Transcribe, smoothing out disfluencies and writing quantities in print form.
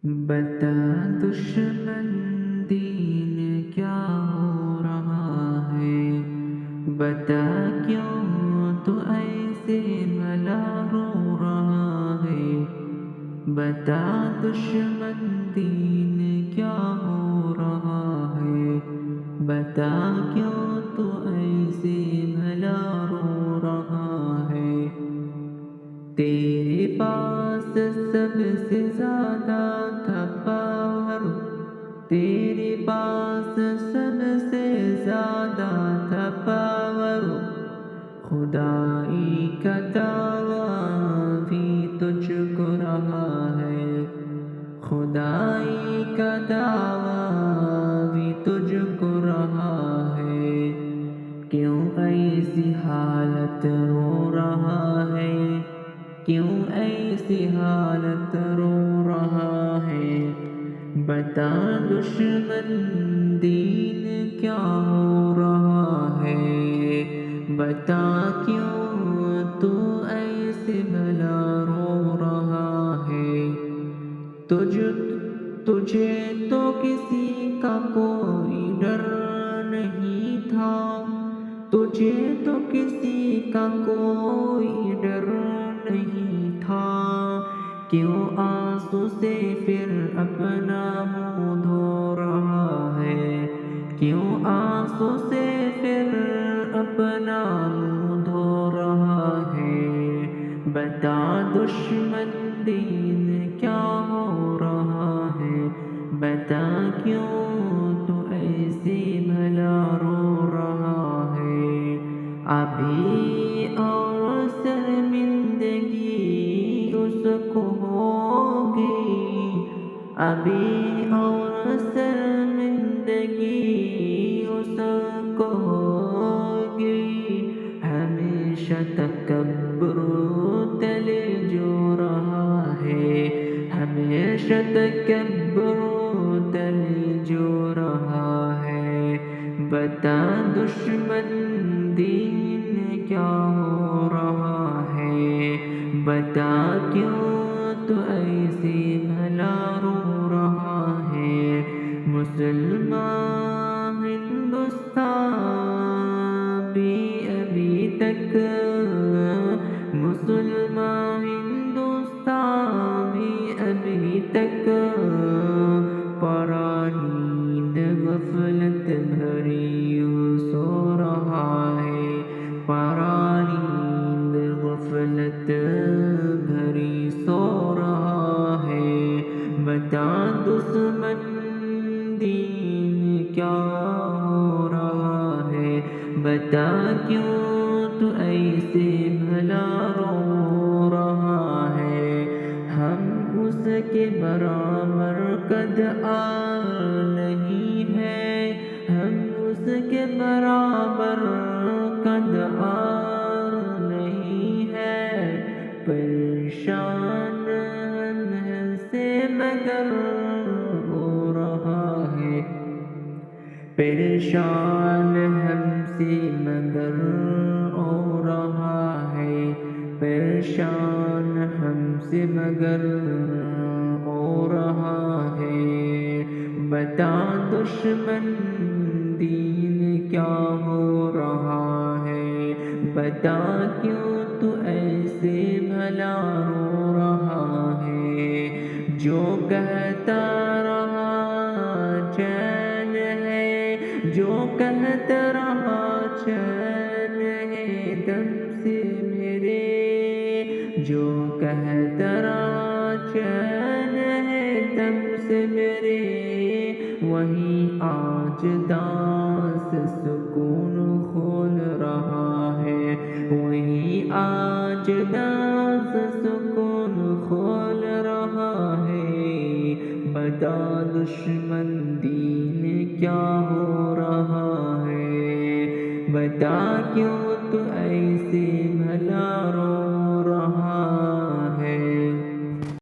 بتا دشمن دین کیا ہو رہا ہے، بتا کیوں تو ایسے بھلا رو رہا ہے، بتا دشمن دین کیا ہو رہا ہے، بتا کیوں تو ایسے بھلا رو رہا ہے۔ تیرے پاس سب سے زیادہ تھا پاور، تیرے پاس سب سے زیادہ تھا پاور، خدائی کا دعویٰ بھی تجھ کو رہا ہے، خدائی کا دعویٰ بھی تجھ کو رہا ہے۔ کیوں ایسی حالت رو رہا ہے، کیوں ایسی حالت رو رہا ہے، بتا دشمن دین کیا ہو رہا ہے، بتا کیوں تو ایسے بھلا رو رہا ہے۔ تجھے تو کسی کا کوئی ڈر نہیں تھا، تجھے تو کسی کا کوئی ڈر نہیں تھا، کیوں آنسو سے پھر اپنا منہ دھو رہا ہے، کیوں آنسو سے پھر اپنا منہ دھو رہا ہے، بتا دشمن دین کیا ہو رہا ہے، بتا کیوں تو ایسے بھلا رو رہا ہے۔ ابھی اور شرمندگی اس کو ہوگی، ابھی اور شرمندگی اس کو ہوگی، ہمیشہ تکبر تلے جو رہا ہے، ہمیشہ تکبر تلے جو رہا ہے، بتا دشمن دین کیا ہو رہا ہے، بتا کیوں تو ایسے بھلا رو رہا ہے۔ مسلمان ہندوستان بھی ابھی تک، مسلمان ہندوستان بھی ابھی تک پرا نیند غفلت بھری سو رہا ہے، پرا نیند غفلت بھری سو رہا ہے، بتا دشمن دین کیا ہو رہا ہے، بتا کیوں تو ایسے بھلا رو رہا ہے۔ ہم اس کے برابر قد نہیں ہے، ہم اس کے برابر قد نہیں ہے، پریشان ہم سے مگر ہو رہا ہے، پریشان ہم سے مگر ہو رہا ہے، پریشان ہم سے مگر ہو رہا ہے، بتا دشمن دین کیا ہو رہا ہے، بتا کیوں تو ایسے بھلا رو رہا ہے۔ جو کہتا رہا چین ہے، جو کہتا رہا چین ہے دم سے میرے، جو کہتا رہا چین ہے دم سے میرے، وہی آج داس سکون کھول رہا ہے، وہی آج داس سکون کھول رہا ہے، بتا دشمن دین کیا ہو رہا ہے، بتا کیوں